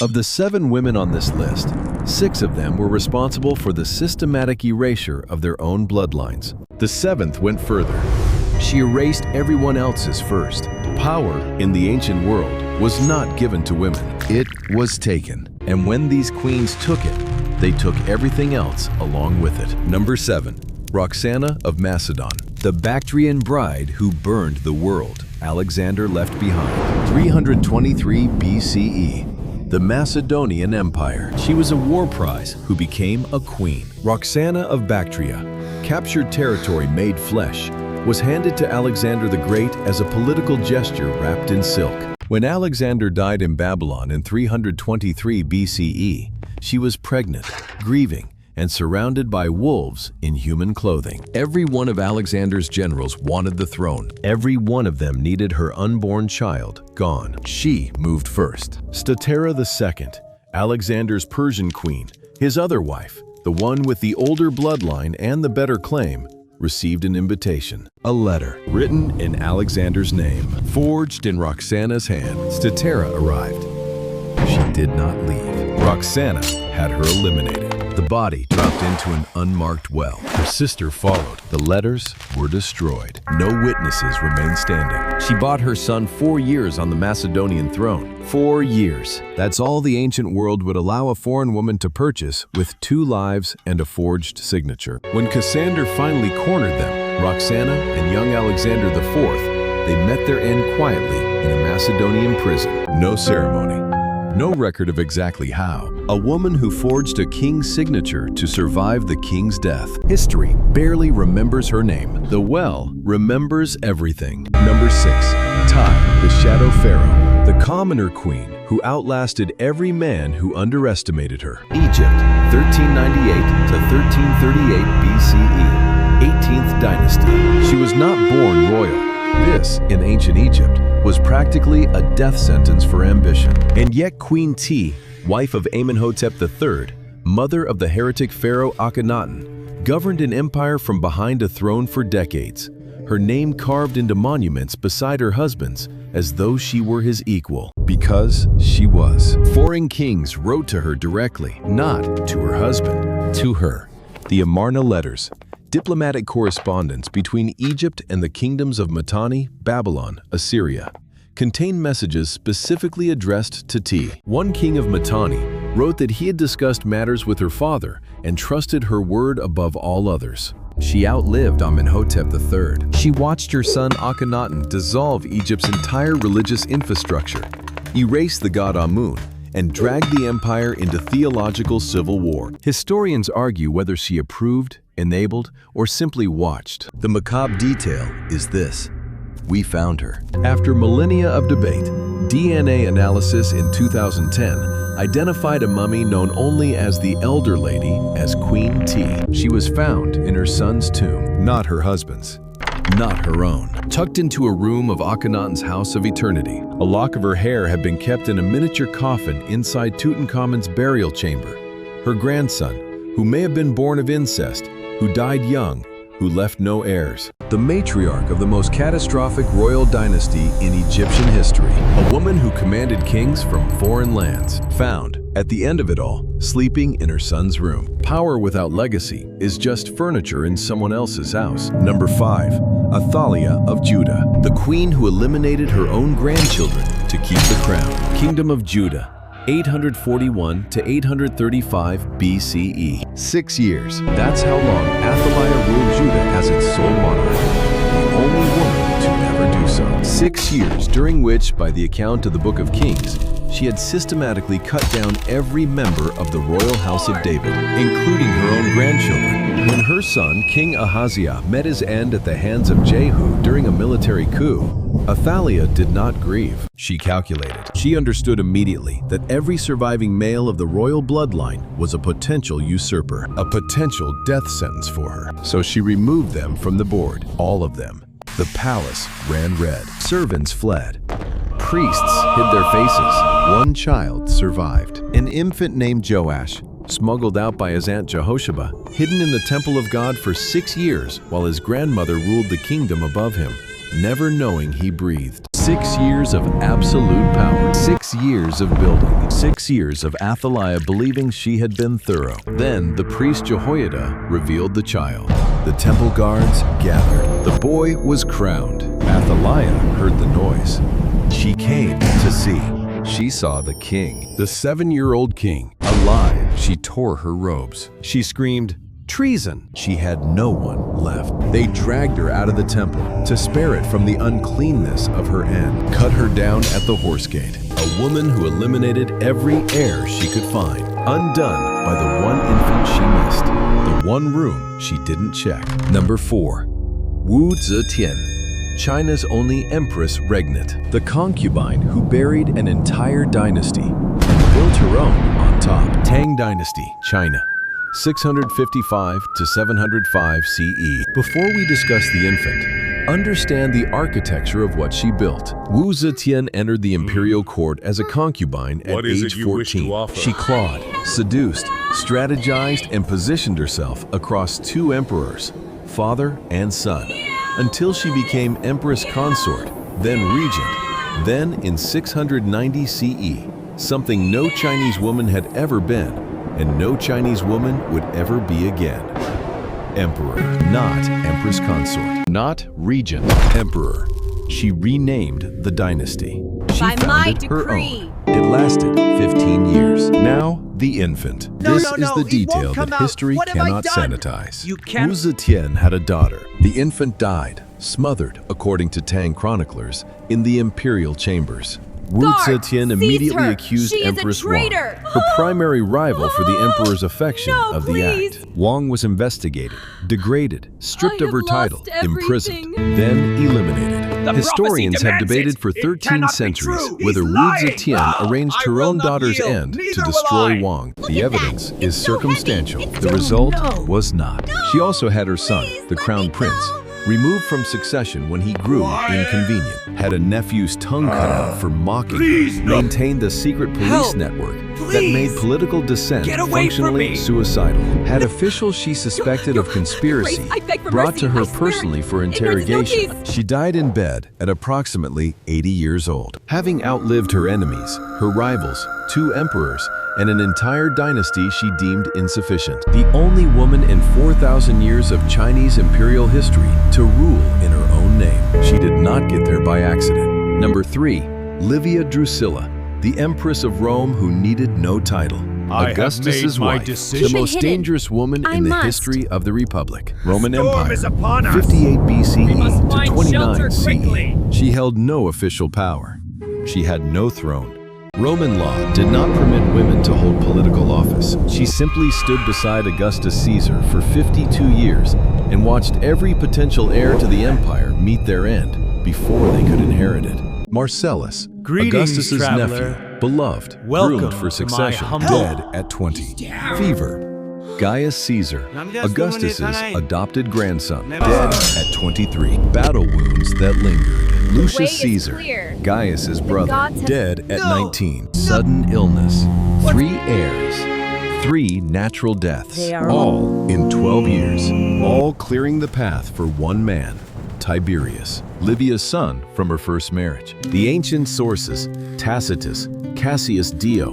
Of the 7 women on this list, 6 of them were responsible for the systematic erasure of their own bloodlines. The 7th went further. She erased everyone else's first. Power in the ancient world was not given to women. It was taken. And when these queens took it, they took everything else along with it. Number 7. Roxana of Macedon. The Bactrian bride who burned the world, Alexander left behind. 323 BCE. The Macedonian Empire. She was a war prize who became a queen. Roxana of Bactria, captured territory made flesh, was handed to Alexander the Great as a political gesture wrapped in silk. When Alexander died in Babylon in 323 BCE, she was pregnant, grieving, and surrounded by wolves in human clothing. Every one of Alexander's generals wanted the throne. Every one of them needed her unborn child gone. She moved first. Statera II, Alexander's Persian queen, his other wife, the one with the older bloodline and the better claim, received an invitation. A letter written in Alexander's name, forged in Roxana's hand. Statera arrived. She did not leave. Roxana had her eliminated. The body dropped into an unmarked well. Her sister followed. The letters were destroyed. No witnesses remained standing. She bought her son 4 years on the Macedonian throne. 4 years. That's all the ancient world would allow a foreign woman to purchase with 2 lives and a forged signature. When Cassander finally cornered them, Roxana and young Alexander IV, they met their end quietly in a Macedonian prison. No ceremony. No record of exactly how. A woman who forged a king's signature to survive the king's death. History barely remembers her name. The well remembers everything. Number 6. Tiye, the Shadow Pharaoh. The commoner queen who outlasted every man who underestimated her. Egypt, 1398 to 1338 BCE, 18th dynasty. She was not born royal. This, in ancient Egypt, was practically a death sentence for ambition. And yet Queen Tiye, wife of Amenhotep III, mother of the heretic Pharaoh Akhenaten, governed an empire from behind a throne for decades, her name carved into monuments beside her husband's as though she were his equal. Because she was. Foreign kings wrote to her directly, not to her husband, to her. The Amarna letters, diplomatic correspondence between Egypt and the kingdoms of Mitanni, Babylon, Assyria, contained messages specifically addressed to Tiye. One king of Mitanni wrote that he had discussed matters with her father and trusted her word above all others. She outlived Amenhotep III. She watched her son Akhenaten dissolve Egypt's entire religious infrastructure, erase the god Amun, and dragged the empire into theological civil war. Historians argue whether she approved, enabled, or simply watched. The macabre detail is this: we found her. After millennia of debate, DNA analysis in 2010 identified a mummy known only as the Elder Lady as Queen Tiye. She was found in her son's tomb, not her husband's, not her own. Tucked into a room of Akhenaten's House of Eternity, a lock of her hair had been kept in a miniature coffin inside Tutankhamun's burial chamber. Her grandson, who may have been born of incest, who died young, who left no heirs. The matriarch of the most catastrophic royal dynasty in Egyptian history. A woman who commanded kings from foreign lands. Found, at the end of it all, sleeping in her son's room. Power without legacy is just furniture in someone else's house. Number 5. Athaliah of Judah. The queen who eliminated her own grandchildren to keep the crown. Kingdom of Judah, 841 to 835 BCE. 6 years. That's how long Athaliah ruled Judah as its sole monarch. The only woman to ever do so. 6 years, during which, by the account of the Book of Kings, she had systematically cut down every member of the royal house of David, including her own grandchildren. When her son, King Ahaziah, met his end at the hands of Jehu during a military coup, Athaliah did not grieve. She calculated. She understood immediately that every surviving male of the royal bloodline was a potential usurper, a potential death sentence for her. So she removed them from the board, all of them. The palace ran red. Servants fled. Priests hid their faces. One child survived. An infant named Joash, smuggled out by his aunt Jehosheba, hidden in the temple of God for 6 years while his grandmother ruled the kingdom above him, never knowing he breathed. 6 years of absolute power. 6 years of building. 6 years of Athaliah believing she had been thorough. Then the priest Jehoiada revealed the child. The temple guards gathered. The boy was crowned. Athaliah heard the noise. She came to see. She saw the king, the 7-year-old king, alive. She tore her robes. She screamed, "Treason!" She had no one left. They dragged her out of the temple to spare it from the uncleanness of her end. Cut her down at the horse gate. A woman who eliminated every heir she could find. Undone by the one infant she missed. The one room she didn't check. Number 4. Zetian, China's only empress regnant. The concubine who buried an entire dynasty and built her own on top. Tang Dynasty, China. 655 to 705 CE. Before we discuss the infant, understand the architecture of what she built. Zetian entered the imperial court as a concubine at age 14. She clawed, seduced, strategized, and positioned herself across 2 emperors, father and son, until she became empress consort, then regent. Then in 690 CE, something no Chinese woman had ever been, and no Chinese woman would ever be again. Emperor, not empress consort, not regent, emperor. She renamed the dynasty. She founded her own. It lasted 15 years. Now, the infant. This is the detail that history cannot sanitize. Zetian had a daughter. The infant died, smothered, according to Tang chroniclers, in the imperial chambers. Zetian immediately accused Empress Wang, her primary rival for the emperor's affection, of the act. Wang was investigated, degraded, stripped of her title, imprisoned, then eliminated. Historians have debated for 13 centuries whether Zetian arranged her own daughter's end to destroy Wang. The evidence is circumstantial. The result was not. She also had her son, the crown prince, removed from succession when he grew inconvenient, had a nephew's tongue cut out for mocking her, maintained a secret police network that made political dissent functionally suicidal, had officials she suspected of conspiracy brought to her personally for interrogation. She died in bed at approximately 80 years old, having outlived her enemies, her rivals, 2 emperors, and an entire dynasty she deemed insufficient. The only woman in 4,000 years of Chinese imperial history to rule in her own name. She did not get there by accident. Number 3. Livia Drusilla, the Empress of Rome who needed no title. Augustus's wife, the most dangerous woman in the history of the Republic. Roman Empire, 58 BCE to 29 CE. She held no official power. She had no throne. Roman law did not permit women to hold political office. She simply stood beside Augustus Caesar for 52 years and watched every potential heir to the empire meet their end before they could inherit it. Marcellus, Augustus's nephew, beloved, groomed for succession, dead at 20. Fever. Gaius Caesar, Augustus's adopted grandson, dead at 23. Battle wounds that lingered. Lucius Caesar, Gaius's brother, dead at 19. Sudden illness. 3 heirs. 3 natural deaths. All in 12 years. All clearing the path for one man, Tiberius, Livia's son from her first marriage. The ancient sources, Tacitus, Cassius Dio,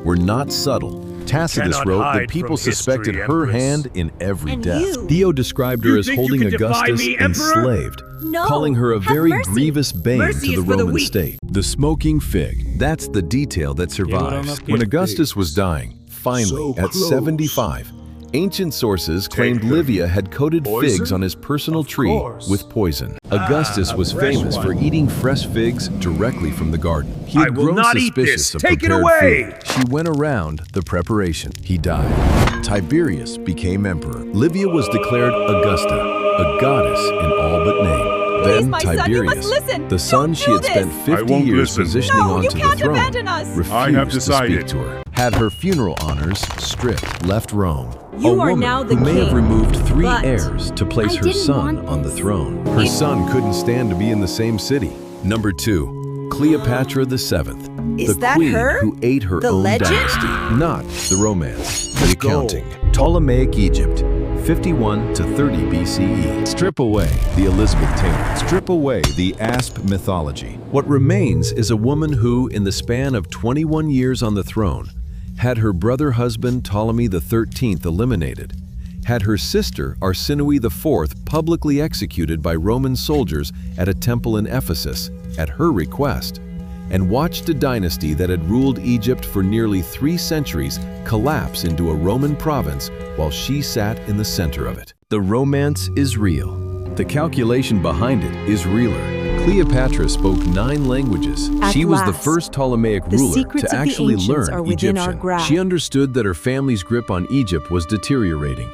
were not subtle. Tacitus wrote that people suspected her hand in every death. Dio described her as holding Augustus enslaved, calling her a very grievous bane to the Roman state. The smoking fig, that's the detail that survives. When Augustus was dying, finally, at 75, ancient sources claimed Livia had coated figs on his personal tree with poison. Augustus was famous for eating fresh figs directly from the garden. He had grown suspicious of prepared food. She went around the preparation. He died. Tiberius became emperor. Livia was declared Augusta, a goddess in all but name. Then Tiberius, the son she had spent 50 years positioning onto the throne, refused to speak to her. Had her funeral honors stripped, left Rome. A woman who may have removed 3 heirs to place her son on the throne. Her son couldn't stand to be in the same city. Number 2, Cleopatra VII, the queen who ate her own dynasty. Not the romance, the accounting. Ptolemaic Egypt, 51 to 30 BCE. Strip away the Elizabeth Taylor. Strip away the Asp mythology. What remains is a woman who, in the span of 21 years on the throne, had her brother husband Ptolemy XIII eliminated, had her sister Arsinoe IV publicly executed by Roman soldiers at a temple in Ephesus at her request, and watched a dynasty that had ruled Egypt for nearly 3 centuries collapse into a Roman province while she sat in the center of it. The romance is real. The calculation behind it is realer. Cleopatra spoke 9 languages. She was the first Ptolemaic ruler to actually learn Egyptian. She understood that her family's grip on Egypt was deteriorating,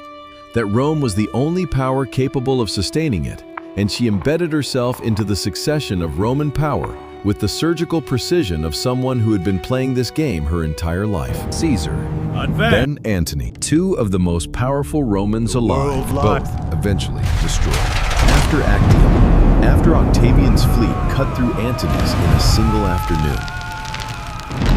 that Rome was the only power capable of sustaining it, and she embedded herself into the succession of Roman power with the surgical precision of someone who had been playing this game her entire life. Caesar, then Antony, 2 of the most powerful Romans alive, both eventually destroyed. After Actium, after Octavian's fleet cut through Antony's in a single afternoon,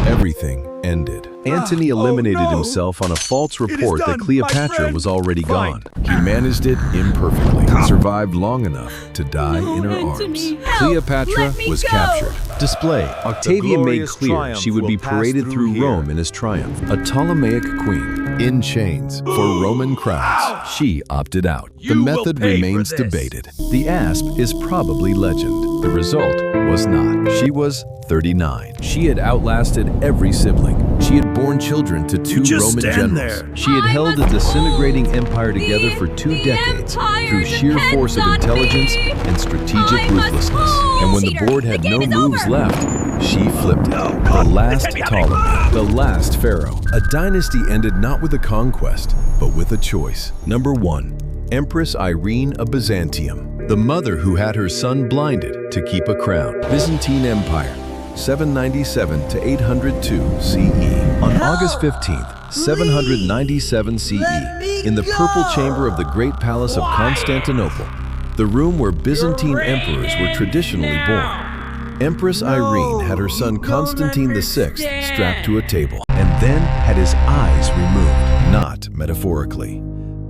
everything ended. Antony eliminated himself on a false report that Cleopatra was already gone. He managed it imperfectly, survived long enough to die in her arms. Cleopatra was captured. Display. Octavian made clear she would be paraded through Rome in his triumph. A Ptolemaic queen, in chains, for Roman crowds. She opted out. The method remains debated. The asp is probably legend. The result was not. She was 39. She had outlasted every sibling. She had borne children to 2 Roman generals. She had held a disintegrating empire together for 2 decades through sheer force of intelligence and strategic ruthlessness. And when the board had no moves left, she flipped it. The last Ptolemy, the last Pharaoh. A dynasty ended not with a conquest, but with a choice. Number 1. Empress Irene of Byzantium, the mother who had her son blinded to keep a crown. Byzantine Empire, 797 to 802 CE. On August 15th, 797 CE, in the purple chamber of the Great Palace of Constantinople, the room where Byzantine emperors were traditionally born, Empress Irene had her son Constantine VI strapped to a table, and then had his eyes removed, not metaphorically.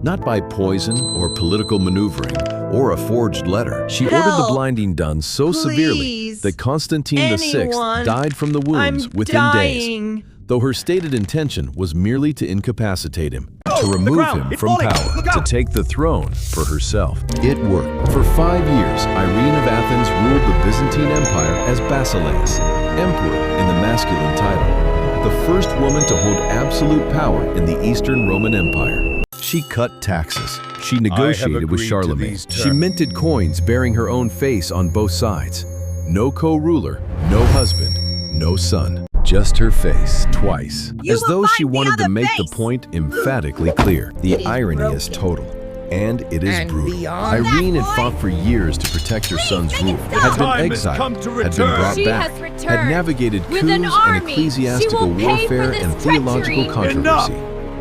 Not by poison or political maneuvering or a forged letter. She ordered the blinding done so severely that Constantine VI died from the wounds within days, though her stated intention was merely to incapacitate him, to remove him from power, to take the throne for herself. It worked. For 5 years, Irene of Athens ruled the Byzantine Empire as Basileus, emperor in the masculine title, the first woman to hold absolute power in the Eastern Roman Empire. She cut taxes. She negotiated with Charlemagne. She minted coins bearing her own face on both sides. No co-ruler, no husband, no son. Just her face, twice. As though she wanted to make the point emphatically clear. The irony is total, and it is brutal. Irene had fought for years to protect her son's rule, had been exiled, had been brought back, had navigated coups and ecclesiastical warfare and theological controversy.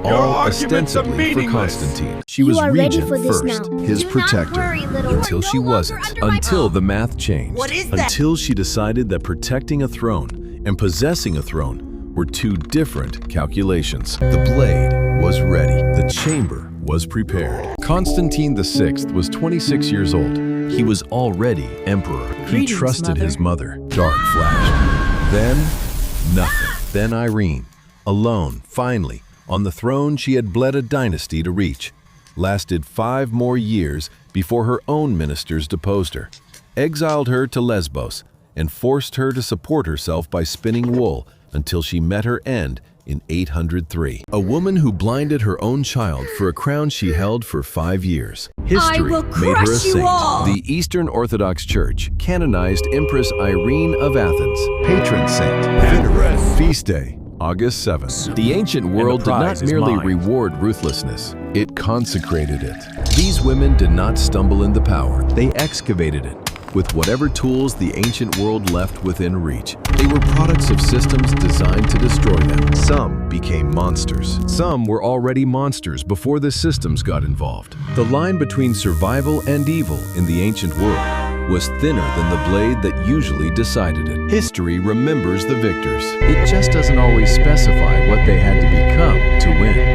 All ostensibly for Constantine. She was regent first, his protector, until she wasn't. Until the math changed. Until she decided that protecting a throne and possessing a throne were 2 different calculations. The blade was ready. The chamber was prepared. Constantine VI was 26 years old. He was already emperor. He trusted his mother. Dark flashed. Then, nothing. Then Irene, alone, finally, on the throne she had bled a dynasty to reach, lasted 5 more years before her own ministers deposed her, exiled her to Lesbos, and forced her to support herself by spinning wool until she met her end in 803. A woman who blinded her own child for a crown she held for 5 years. History made her a saint. The Eastern Orthodox Church canonized Empress Irene of Athens, patron saint, venerable, feast day, August 7th. The ancient world did not merely reward ruthlessness, it consecrated it. These women did not stumble into power, they excavated it with whatever tools the ancient world left within reach. They were products of systems designed to destroy them. Some became monsters. Some were already monsters before the systems got involved. The line between survival and evil in the ancient world was thinner than the blade that usually decided it. History remembers the victors. It just doesn't always specify what they had to become to win.